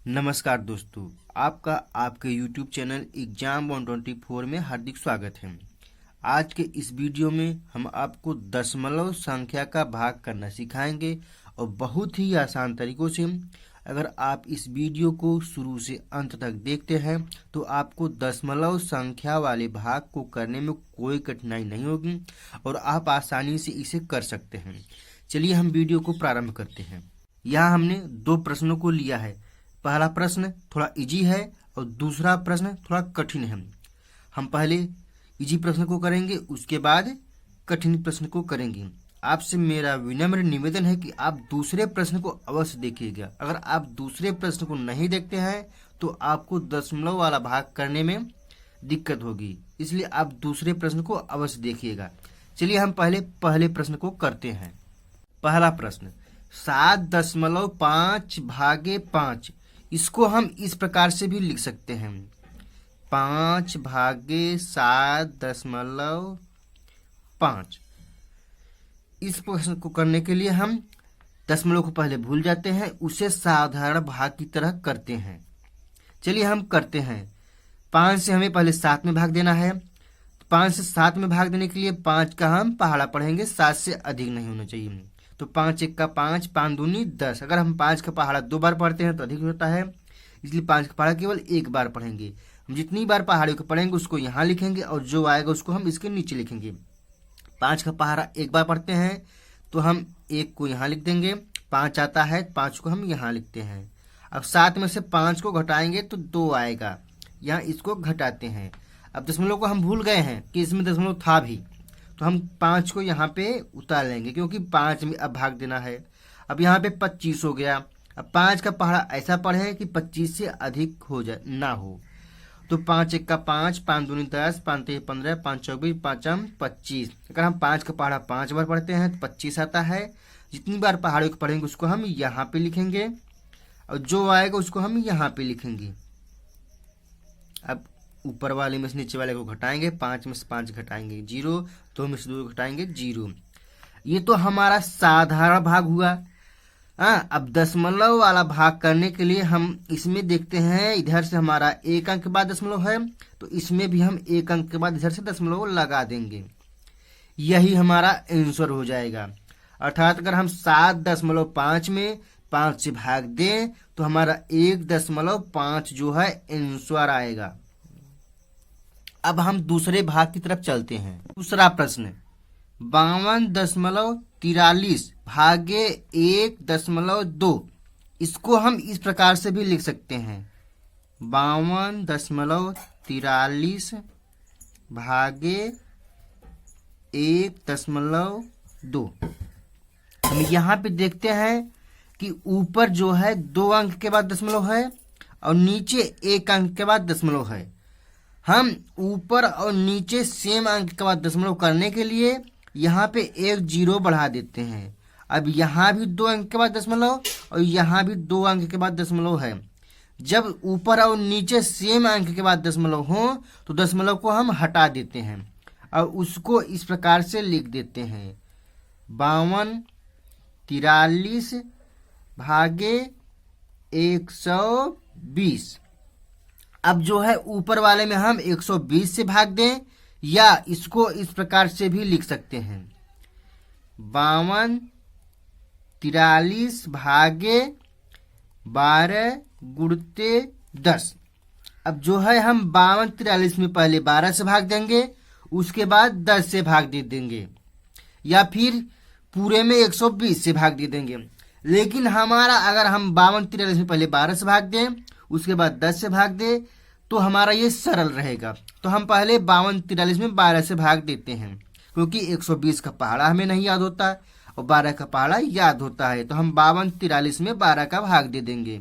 नमस्कार दोस्तों, आपका आपके YouTube चैनल एग्जाम 124 में हार्दिक स्वागत है। आज के इस वीडियो में हम आपको दशमलव संख्या का भाग करना सिखाएंगे और बहुत ही आसान तरीकों से। अगर आप इस वीडियो को शुरू से अंत तक देखते हैं तो आपको दशमलव संख्या वाले भाग को करने में कोई कठिनाई नहीं होगी और आप आसानी से इसे कर सकते हैं। चलिए हम वीडियो को प्रारंभ करते हैं। यहाँ हमने दो प्रश्नों को लिया है। पहला प्रश्न थोड़ा इजी है और दूसरा प्रश्न थोड़ा कठिन है। हम पहले इजी प्रश्न को करेंगे, उसके बाद कठिन प्रश्न को करेंगे। आपसे मेरा विनम्र निवेदन है कि आप दूसरे प्रश्न को अवश्य देखिएगा। अगर आप दूसरे प्रश्न को नहीं देखते हैं तो आपको दशमलव वाला भाग करने में दिक्कत होगी, इसलिए आप दूसरे प्रश्न को अवश्य देखिएगा। चलिए हम पहले प्रश्न को करते हैं। पहला प्रश्न 7.5 भागे 5, इसको हम इस प्रकार से भी लिख सकते हैं 5 भागे 7.5। इस प्रश्न को करने के लिए हम दशमलव को पहले भूल जाते हैं, उसे साधारण भाग की तरह करते हैं। चलिए हम करते हैं। 5 से हमें पहले 7 में भाग देना है। 5 से 7 में भाग देने के लिए 5 का हम पहाड़ा पढ़ेंगे, 7 से अधिक नहीं होना चाहिए। तो 5 1 का 5, 5 दूनी 10। अगर हम 5 का पहाड़ा 2 बार पढ़ते हैं तो अधिक होता है, इसलिए 5 का पहाड़ा केवल 1 बार पढ़ेंगे। हम जितनी बार पहाड़ियों को पढ़ेंगे उसको यहाँ लिखेंगे और जो आएगा उसको हम इसके नीचे लिखेंगे। 5 का पहाड़ा 1 बार पढ़ते हैं तो हम 1 को यहाँ लिख देंगे। 5 आता है, 5 को हम यहाँ लिखते हैं। अब 7 में से 5 को घटाएंगे तो 2 आएगा, यहाँ इसको घटाते हैं। अब दशमलव को हम भूल गए हैं कि इसमें दशमलव था भी, तो हम 5 को यहाँ पे उतार लेंगे क्योंकि 5 में अब भाग देना है। अब यहाँ पे 25 हो गया। अब 5 का पहाड़ा ऐसा पढ़े कि 25 से अधिक हो जाए ना हो। तो 5 1 का 5, 5 दूनी 10, 5 3 15, 5 24, 5 25। अगर हम 5 का पहाड़ा 5 बार पढ़ते हैं तो 25 आता है। जितनी बार पहाड़ों को पढ़ेंगे उसको हम यहाँ पे लिखेंगे और जो आएगा उसको हम यहाँ पे लिखेंगे। अब ऊपर वाले में से नीचे वाले को घटाएंगे। 5 में से 5 घटाएंगे 0, 2 में से 2 घटाएंगे 0। ये तो हमारा साधारण भाग हुआ। अब दशमलव वाला भाग करने के लिए हम इसमें देखते हैं, इधर से हमारा 1 अंक के बाद दशमलव है तो इसमें भी हम 1 अंक के बाद इधर से दशमलव लगा देंगे। यही हमारा आंसर हो जाएगा। अर्थात अगर हम 7.5 में 5 से भाग दें तो हमारा 1.5 जो है आंसर आएगा। अब हम दूसरे भाग की तरफ चलते हैं। दूसरा प्रश्न 52.43 भागे 1.2, इसको हम इस प्रकार से भी लिख सकते हैं 52.43 भागे 1.2। हम यहाँ पे देखते हैं कि ऊपर जो है 2 अंक के बाद दशमलव है और नीचे 1 अंक के बाद दशमलव है। हम ऊपर और नीचे सेम अंक के बाद दशमलव करने के लिए यहाँ पे 1 0 बढ़ा देते हैं। अब यहाँ भी 2 अंक के बाद दशमलव और यहाँ भी 2 अंक के बाद दशमलव है। जब ऊपर और नीचे सेम अंक के बाद दशमलव हो तो दशमलव को हम हटा देते हैं और उसको इस प्रकार से लिख देते हैं 52.43 भागे 120। अब जो है ऊपर वाले में हम 120 से भाग दें या इसको इस प्रकार से भी लिख सकते हैं 52.43 भागे 12 गुणते 10। अब जो है हम 52.43 में पहले 12 से भाग देंगे, उसके बाद 10 से भाग दे देंगे या फिर पूरे में 120 से भाग दे देंगे। लेकिन हमारा अगर हम 52.43 में पहले 12 से भाग दें उसके बाद 10 से भाग दे तो हमारा ये सरल रहेगा। तो हम पहले 52.43 में 12 से भाग देते हैं क्योंकि 120 का पहाड़ा हमें नहीं याद होता और 12 का पहाड़ा याद होता है। तो हम 52.43 में 12 का भाग दे देंगे।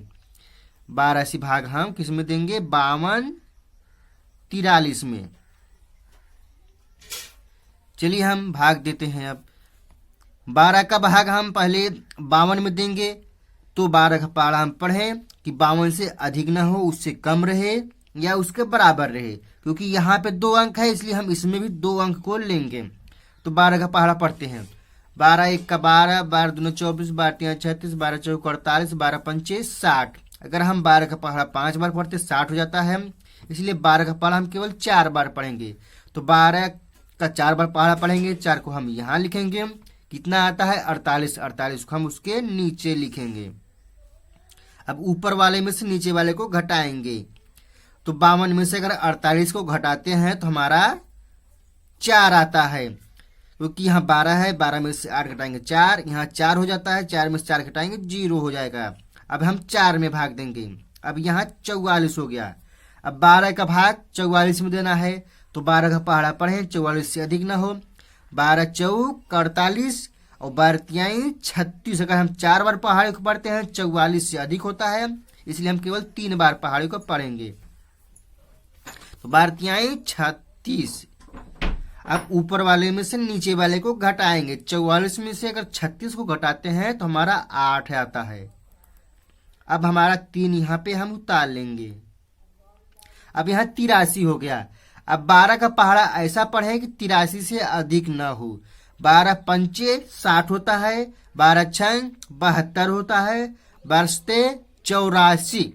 12 से भाग हम किस में देंगे 52.43 में। चलिए हम भाग देते हैं। अब 12 का भाग हम पहले 52 में देंगे तो 12 का पहाड़ा हम पढ़ें कि 52 से अधिक ना हो, उससे कम रहे या उसके बराबर रहे, क्योंकि यहाँ पे 2 अंक है इसलिए हम इसमें भी 2 अंक को लेंगे। तो 12 का पहाड़ा पढ़ते हैं 12 1 का 12, 12 दूनी 24, 12 3 36, 12 4 48, 12 5 60। अगर हम 12 का पहाड़ा 5 बार पढ़ते 60 हो जाता है, इसलिए 12 का पहाड़ा हम केवल 4 बार पढ़ेंगे। तो 12 का 4 बार पहाड़ा पढ़ेंगे, 4 को हम यहाँ लिखेंगे, कितना आता है 48, 48 को हम उसके नीचे लिखेंगे। अब ऊपर वाले में से नीचे वाले को घटाएंगे, तो 52 में से अगर 48 को घटाते हैं तो हमारा 4 आता है, क्योंकि यहाँ 12 है, 12 में से 8 घटाएंगे 4, यहाँ 4 हो जाता है, 4 में से 4 घटाएंगे 0 हो जाएगा। अब हम 4 में भाग देंगे, अब यहाँ 44 हो गया। अब 12 का भाग 44 में देना है, तो 12 का पहाड़ा पढ़ें 44 से अधिक ना हो। 12 चौक 48 और 12 तिहाई 36। अगर हम 4 बार पहाड़े को पढ़ते हैं 44 से अधिक होता है, इसलिए हम केवल 3 बार पहाड़े को पढ़ेंगे। तो 12 तिहाई 36। अब ऊपर वाले में से नीचे वाले को घटाएंगे, 44 में से अगर 36 को घटाते हैं तो हमारा 8 आता है। अब हमारा 3 यहाँ पे हम उतार लेंगे। अब यहाँ 83 हो गया। अब 12 का पहाड़ा ऐसा पढ़े कि 83 से अधिक न हो। 12 पंचे 60 होता है, 12 छंग 72 होता है, 12 सते 84।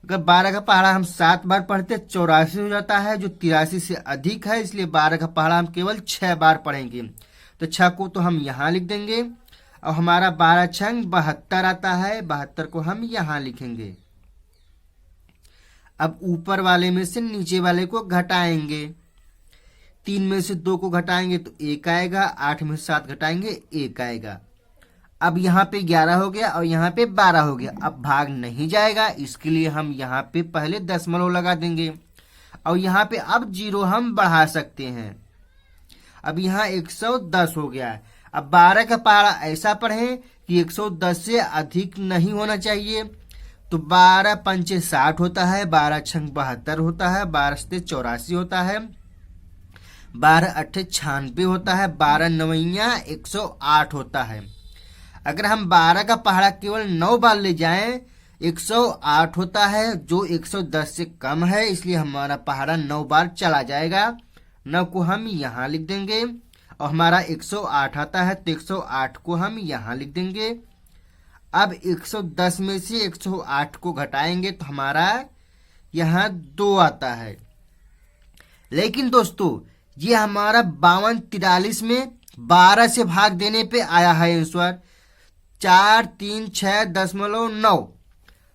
अगर 12 का पहाड़ा हम 7 बार पढ़ते 84 हो जाता है, जो 83 से अधिक है, इसलिए 12 का पहाड़ा हम केवल 6 बार पढ़ेंगे। तो 6 को तो हम यहाँ लिख देंगे और हमारा 12 छंग 72 आता है, 72 को हम यहाँ लिखेंगे। अब ऊपर वाले में से नीचे वाले को घटाएंगे, 3 में से 2 को घटाएंगे तो 1 आएगा, 8 में से 7 घटाएंगे 1 आएगा। अब यहाँ पे 11 हो गया और यहाँ पे 12 हो गया। अब भाग नहीं जाएगा, इसके लिए हम यहाँ पे पहले दशमलव लगा देंगे और यहाँ पे अब 0 हम बढ़ा सकते हैं। अब यहाँ 110 हो गया। अब 12 का पहाड़ा ऐसा पढ़ें कि 110 से अधिक नहीं होना चाहिए। तो 12 पंचे 60 होता है, 12 छंग 72 होता है, 12 सते 84 होता है, 12 अट्ठे 96 होता है, 12 नवैया 108 होता है। अगर हम 12 का पहाड़ा केवल 9 बार ले जाएं 108 होता है, जो 110 से कम है, इसलिए हमारा पहाड़ा 9 बार चला जाएगा। 9 को हम यहाँ लिख देंगे और हमारा 108 आता है, तो 108 को हम यहाँ लिख देंगे। अब 110 में से 108 को घटाएंगे तो हमारा यहाँ 2 आता है। लेकिन दोस्तों ये हमारा 52 43 में 12 से भाग देने पे आया है आंसर 436.9।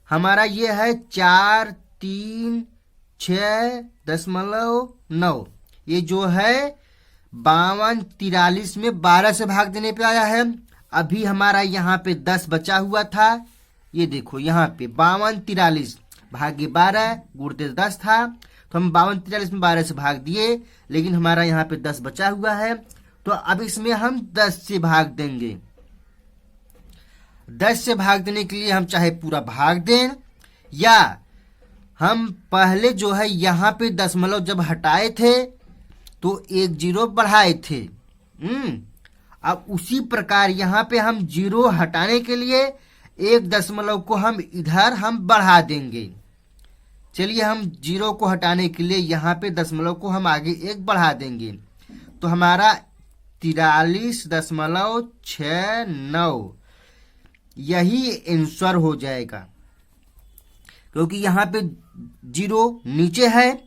हमारा ये है 436.9। ये जो है 52 43 में 12 से भाग देने पे आया है। अभी हमारा यहाँ पे 10 बचा हुआ था, ये देखो यहाँ पे 52 43 भाग्य 12 गुणित 10 था, तो हम 52 43 में 12 से भाग दिए, लेकिन हमारा यहाँ पे 10 बचा हुआ है, तो अब इसमें हम 10 से भाग देंगे। 10 से भाग देने के लिए हम चाहे पूरा भाग दें, या हम पहले जो है यहाँ पे दशमलव जब हटाए थे तो 1 0 बढ़ाए थे। अब उसी प्रकार यहाँ पे हम 0 हटाने के लिए 1 दशमलव को हम इधर हम बढ़ा देंगे। चलिए हम 0 को हटाने के लिए यहाँ पे दशमलव को हम आगे 1 बढ़ा देंगे, तो हमारा 43.69 यही आंसर हो जाएगा, क्योंकि यहाँ पे 0 नीचे है।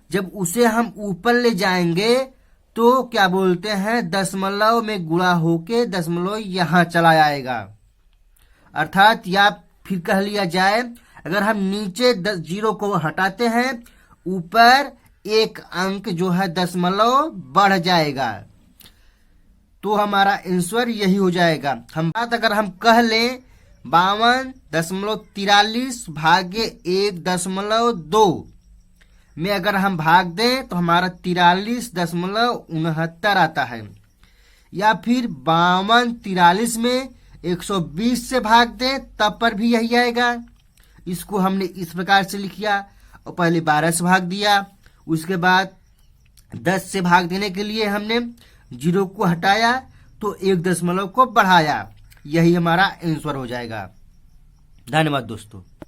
जब उसे हम ऊपर ले जाएंगे तो क्या बोलते हैं दशमलव में गुणा होके दशमलव यहाँ चला आएगा। अर्थात या फिर कह लिया जाए, अगर हम नीचे 0 को हटाते हैं, ऊपर 1 अंक जो है दशमलव बढ़ जाएगा, तो हमारा आंसर यही हो जाएगा। हम बात अगर हम कह लें 52.43 भाग्य 1.2 में अगर हम भाग दें तो हमारा 43.69 आता है, या फिर 52 43 में 120 से भाग दें तब पर भी यही आएगा। इसको हमने इस प्रकार से लिखा और पहले 12 से भाग दिया, उसके बाद 10 से भाग देने के लिए हमने 0 को हटाया तो 1 दशमलव को बढ़ाया, यही हमारा आंसर हो जाएगा। धन्यवाद दोस्तों।